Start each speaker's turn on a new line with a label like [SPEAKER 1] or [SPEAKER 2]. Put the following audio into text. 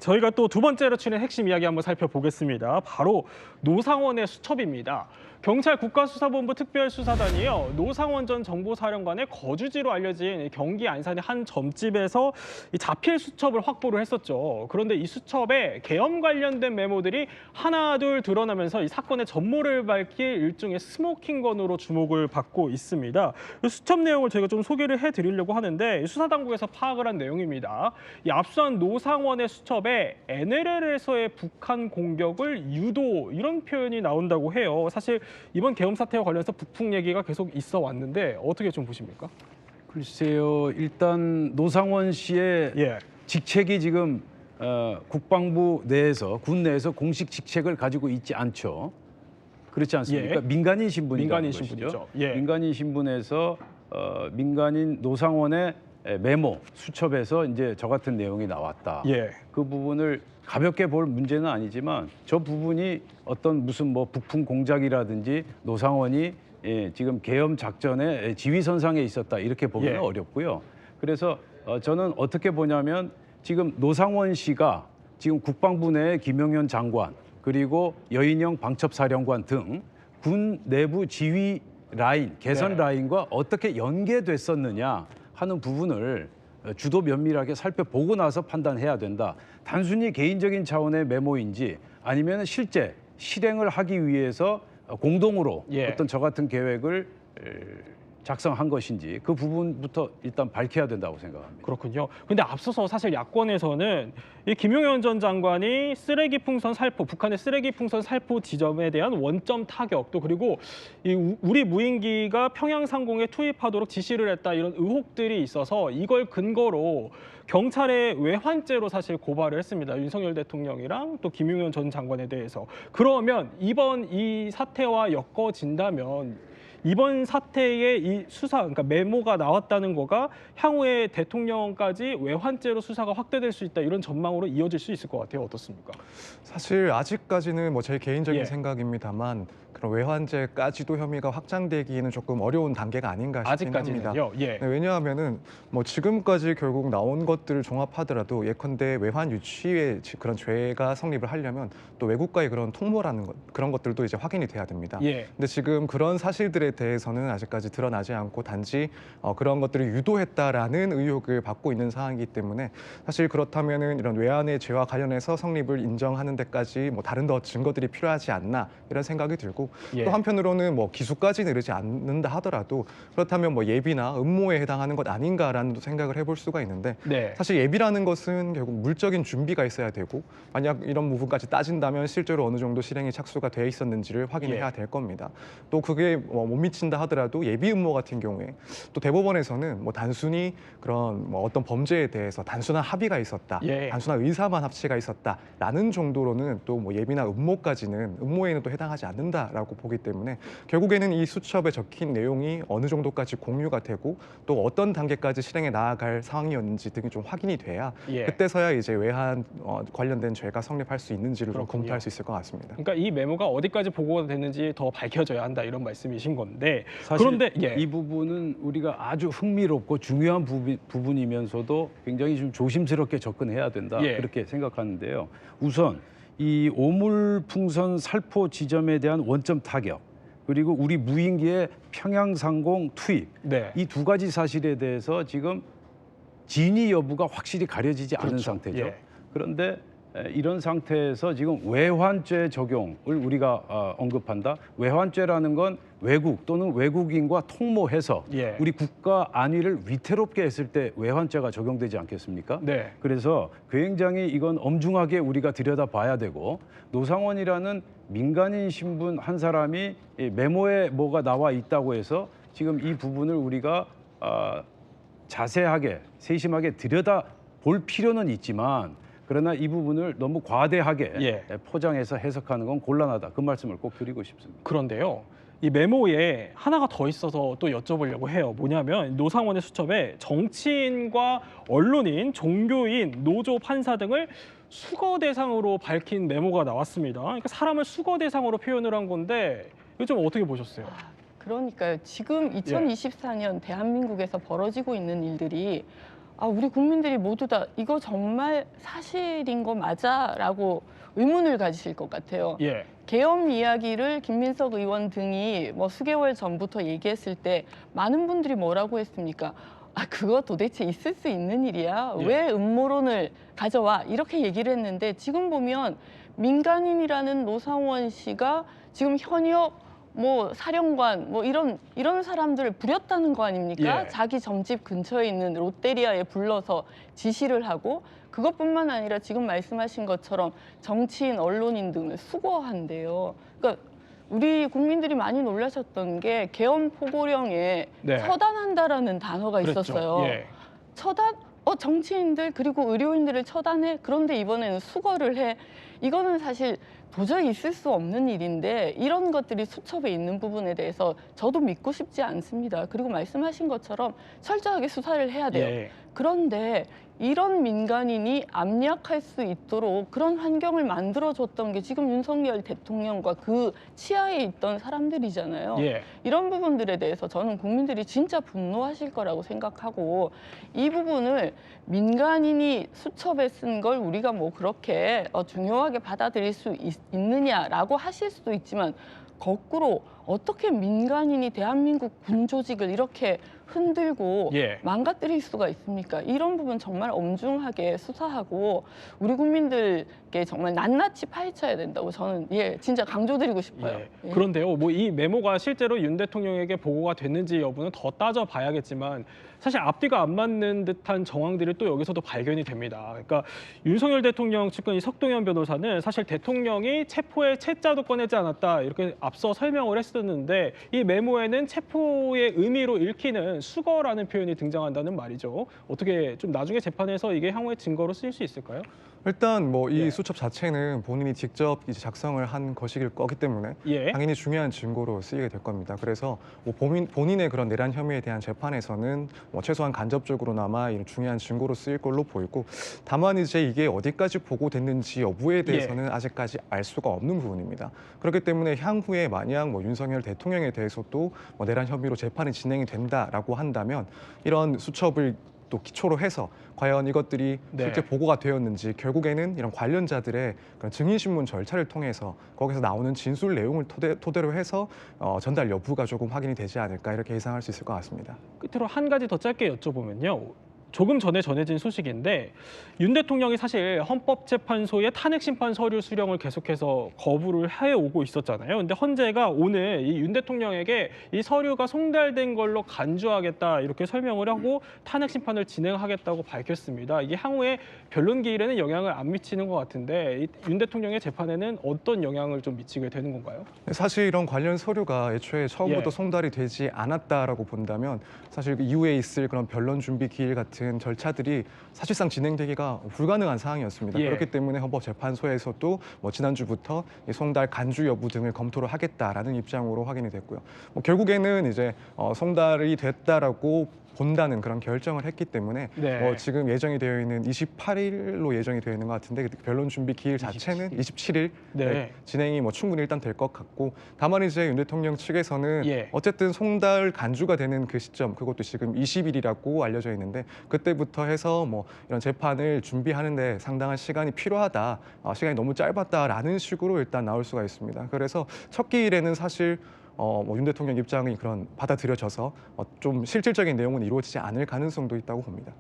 [SPEAKER 1] 저희가 또 두 번째로 치는 핵심 이야기 한번 살펴보겠습니다. 바로 노상원의 수첩입니다. 경찰 국가수사본부 특별수사단이요. 노상원 전 정보사령관의 거주지로 알려진 경기 안산의 한 점집에서 이 자필 수첩을 확보를 했었죠. 그런데 이 수첩에 계엄 관련된 메모들이 하나둘 드러나면서 이 사건의 전모를 밝힐 일종의 스모킹건으로 주목을 받고 있습니다. 이 수첩 내용을 저희가 좀 소개를 해드리려고 하는데 수사당국에서 파악을 한 내용입니다. 이 앞선 노상원의 수첩에 NLL에서의 북한 공격을 유도 이런 표현이 나온다고 해요. 사실 이번 계엄 사태와 관련해서 북풍 얘기가 계속 있어 왔는데 어떻게 좀 보십니까?
[SPEAKER 2] 글쎄요, 일단 노상원 씨의 직책이 지금 국방부 내에서 군 내에서 공식 직책을 가지고 있지 않죠. 그렇지 않습니까? 민간인 신분이라는 것이죠. 민간인 신분에서 민간인 노상원의 메모 수첩에서 이제 저 같은 내용이 나왔다. 그 부분을 가볍게 볼 문제는 아니지만 저 부분이 어떤 무슨 뭐 북풍 공작이라든지 노상원이 지금 계엄 작전의 지휘선상에 있었다 이렇게 보기는 어렵고요. 그래서 저는 어떻게 보냐면 지금 노상원 씨가 지금 국방부 내 김영현 장관 그리고 여인영 방첩사령관 등 군 내부 지휘 라인, 개선 라인과 어떻게 연계됐었느냐 하는 부분을 주도 면밀하게 살펴보고 나서 판단해야 된다. 단순히 개인적인 차원의 메모인지 아니면 실제 실행을 하기 위해서 공동으로 어떤 저 같은 계획을 작성한 것인지 그 부분부터 일단 밝혀야 된다고 생각합니다.
[SPEAKER 1] 그렇군요. 근데 앞서서 사실 야권에서는 이 김용현 전 장관이 쓰레기 풍선 살포, 북한의 쓰레기 풍선 살포 지점에 대한 원점 타격 또 그리고 이 우리 무인기가 평양 상공에 투입하도록 지시를 했다 이런 의혹들이 있어서 이걸 근거로 경찰에 외환죄로 사실 고발을 했습니다. 윤석열 대통령이랑 또 김용현 전 장관에 대해서. 그러면 이번 이 사태와 엮어진다면 이번 사태의 이 수사, 그러니까 메모가 나왔다는 거가 향후에 대통령까지 외환죄로 수사가 확대될 수 있다 이런 전망으로 이어질 수 있을 것 같아요. 어떻습니까?
[SPEAKER 3] 사실 아직까지는 뭐 제 개인적인 생각입니다만 그런 외환죄까지도 혐의가 확장되기에는 조금 어려운 단계가 아닌가 싶긴 합니다. 네, 왜냐하면은 뭐 지금까지 결국 나온 것들을 종합하더라도 예컨대 외환 유치의 그런 죄가 성립을 하려면 또 외국과의 그런 통모라는 것 그런 것들도 이제 확인이 돼야 됩니다. 근데 지금 그런 사실들에 대해서는 아직까지 드러나지 않고 단지 그런 것들을 유도했다라는 의혹을 받고 있는 상황이기 때문에 사실 그렇다면은 이런 외환의 죄와 관련해서 성립을 인정하는 데까지 뭐 다른 더 증거들이 필요하지 않나 이런 생각이 들고 또 한편으로는 뭐 기소까지는 이르지 않는다 하더라도 그렇다면 뭐 예비나 음모에 해당하는 것 아닌가라는 생각을 해볼 수가 있는데 사실 예비라는 것은 결국 물적인 준비가 있어야 되고 만약 이런 부분까지 따진다면 실제로 어느 정도 실행에 착수가 돼 있었는지를 확인해야 될 겁니다. 또 그게 못 미친다 하더라도 예비 음모 같은 경우에 또 대법원에서는 뭐 단순히 그런 뭐 어떤 범죄에 대해서 단순한 합의가 있었다, 단순한 의사만 합치가 있었다라는 정도로는 또 뭐 예비나 음모까지는 음모에는 또 해당하지 않는다라고 보기 때문에 결국에는 이 수첩에 적힌 내용이 어느 정도까지 공유가 되고 또 어떤 단계까지 실행에 나아갈 상황이었는지 등이 좀 확인이 돼야 그때서야 이제 외환 관련된 죄가 성립할 수 있는지를 좀 검토할 수 있을 것 같습니다.
[SPEAKER 1] 그러니까 이 메모가 어디까지 보고가 됐는지 더 밝혀져야 한다 이런 말씀이신 건데
[SPEAKER 2] 사실 그런데 이 부분은 우리가 아주 흥미롭고 중요한 부분이면서도 굉장히 좀 조심스럽게 접근해야 된다 그렇게 생각하는데요. 우선 이 오물풍선 살포 지점에 대한 원점 타격 그리고 우리 무인기의 평양 상공 투입 이 두 가지 사실에 대해서 지금 진위 여부가 확실히 가려지지 않은 상태죠. 그런데 이런 상태에서 지금 외환죄 적용을 우리가 언급한다. 외환죄라는 건 외국 또는 외국인과 통모해서 우리 국가 안위를 위태롭게 했을 때 외환죄가 적용되지 않겠습니까? 그래서 굉장히 이건 엄중하게 우리가 들여다봐야 되고 노상원이라는 민간인 신분 한 사람이 메모에 뭐가 나와 있다고 해서 지금 이 부분을 우리가 자세하게 세심하게 들여다볼 필요는 있지만 그러나 이 부분을 너무 과대하게 포장해서 해석하는 건 곤란하다. 그 말씀을 꼭 드리고 싶습니다.
[SPEAKER 1] 그런데요. 이 메모에 하나가 더 있어서 또 여쭤보려고 해요. 뭐냐면 노상원의 수첩에 정치인과 언론인, 종교인, 노조, 판사 등을 수거 대상으로 밝힌 메모가 나왔습니다. 그러니까 사람을 수거 대상으로 표현을 한 건데 이거 좀 어떻게 보셨어요?
[SPEAKER 4] 그러니까요. 지금 2024년 대한민국에서 벌어지고 있는 일들이 우리 국민들이 모두 다 이거 정말 사실인 거 맞아?라고 의문을 가지실 것 같아요.
[SPEAKER 1] 예.
[SPEAKER 4] 계엄 이야기를 김민석 의원 등이 뭐 수개월 전부터 얘기했을 때 많은 분들이 뭐라고 했습니까? 그거 도대체 있을 수 있는 일이야?
[SPEAKER 1] 예.
[SPEAKER 4] 왜 음모론을 가져와? 이렇게 얘기를 했는데 지금 보면 민간인이라는 노상원 씨가 지금 현역 뭐 사령관 뭐 이런 사람들을 부렸다는 거 아닙니까?
[SPEAKER 1] 예.
[SPEAKER 4] 자기 점집 근처에 있는 롯데리아에 불러서 지시를 하고 그것뿐만 아니라 지금 말씀하신 것처럼 정치인, 언론인 등을 수거한대요. 그러니까 우리 국민들이 많이 놀라셨던 게 계엄 포고령에
[SPEAKER 1] 네.
[SPEAKER 4] 처단한다라는 단어가
[SPEAKER 1] 그랬죠.
[SPEAKER 4] 있었어요.
[SPEAKER 1] 예.
[SPEAKER 4] 처단? 정치인들 그리고 의료인들을 처단해? 그런데 이번에는 수거를 해. 이거는 사실 도저히 있을 수 없는 일인데 이런 것들이 수첩에 있는 부분에 대해서 저도 믿고 싶지 않습니다. 그리고 말씀하신 것처럼 철저하게 수사를 해야 돼요.
[SPEAKER 1] 예.
[SPEAKER 4] 그런데 이런 민간인이 압력할 수 있도록 그런 환경을 만들어줬던 게 지금 윤석열 대통령과 그 치하에 있던 사람들이잖아요.
[SPEAKER 1] 예.
[SPEAKER 4] 이런 부분들에 대해서 저는 국민들이 진짜 분노하실 거라고 생각하고 이 부분을 민간인이 수첩에 쓴 걸 우리가 뭐 그렇게 중요하게 받아들일 수 있느냐라고 하실 수도 있지만 거꾸로 어떻게 민간인이 대한민국 군 조직을 이렇게 흔들고
[SPEAKER 1] 예.
[SPEAKER 4] 망가뜨릴 수가 있습니까? 이런 부분 정말 엄중하게 수사하고 우리 국민들께 정말 낱낱이 파헤쳐야 된다고 저는 진짜 강조드리고 싶어요.
[SPEAKER 1] 예. 그런데요, 뭐 이 메모가 실제로 윤 대통령에게 보고가 됐는지 여부는 더 따져봐야겠지만 사실 앞뒤가 안 맞는 듯한 정황들이 또 여기서도 발견이 됩니다. 그러니까 윤석열 대통령 측근 이 석동현 변호사는 사실 대통령이 체포의 채자도 꺼내지 않았다 이렇게 앞서 설명을 했었는데 이 메모에는 체포의 의미로 읽히는 수거라는 표현이 등장한다는 말이죠. 어떻게 좀 나중에 재판에서 이게 향후의 증거로 쓰일 수 있을까요?
[SPEAKER 3] 일단 뭐 이
[SPEAKER 1] 예.
[SPEAKER 3] 수첩 자체는 본인이 직접 이제 작성을 한 것이길 거기 때문에
[SPEAKER 1] 예.
[SPEAKER 3] 당연히 중요한 증거로 쓰이게 될 겁니다. 그래서 뭐 본인의 그런 내란 혐의에 대한 재판에서는 뭐 최소한 간접적으로나마 이런 중요한 증거로 쓰일 걸로 보이고, 다만 이제 이게 어디까지 보고됐는지 여부에 대해서는 아직까지 알 수가 없는 부분입니다. 그렇기 때문에 향후에 만약 뭐 윤석열 대통령에 대해서도 뭐 내란 혐의로 재판이 진행이 된다라고 한다면 이런 수첩을 또 기초로 해서 과연 이것들이 실제 보고가 되었는지, 결국에는 이런 관련자들의 그런 증인신문 절차를 통해서 거기서 나오는 진술 내용을 토대로 해서 전달 여부가 조금 확인이 되지 않을까 이렇게 예상할 수 있을 것 같습니다.
[SPEAKER 1] 끝으로 한 가지 더 짧게 여쭤보면요. 조금 전에 전해진 소식인데 윤 대통령이 사실 헌법재판소의 탄핵심판 서류 수령을 계속해서 거부를 해오고 있었잖아요. 근데 헌재가 오늘 이 윤 대통령에게 이 서류가 송달된 걸로 간주하겠다 이렇게 설명을 하고 탄핵심판을 진행하겠다고 밝혔습니다. 이게 향후에 변론 기일에는 영향을 안 미치는 것 같은데 윤 대통령의 재판에는 어떤 영향을 좀 미치게 되는 건가요?
[SPEAKER 3] 사실 이런 관련 서류가 애초에 처음부터 송달이 되지 않았다라고 본다면 사실 그 이후에 있을 그런 변론 준비 기일 같은 절차들이 사실상 진행되기가 불가능한 상황이었습니다. 그렇기 때문에 헌법재판소에서도 뭐 지난주부터 이 송달 간주 여부 등을 검토를 하겠다라는 입장으로 확인이 됐고요. 뭐 결국에는 이제 송달이 됐다라고 본다는 그런 결정을 했기 때문에 지금 예정이 되어 있는 28일로 예정이 되어 있는 것 같은데 변론 준비 기일 자체는 27일 진행이 뭐 충분히 일단 될 것 같고, 다만 이제 윤 대통령 측에서는 어쨌든 송달 간주가 되는 그 시점, 그것도 지금 20일이라고 알려져 있는데 그때부터 해서 뭐 이런 재판을 준비하는데 상당한 시간이 필요하다, 시간이 너무 짧았다라는 식으로 일단 나올 수가 있습니다. 그래서 첫 기일에는 사실 뭐 윤 대통령 입장이 그런 받아들여져서 좀 실질적인 내용은 이루어지지 않을 가능성도 있다고 봅니다.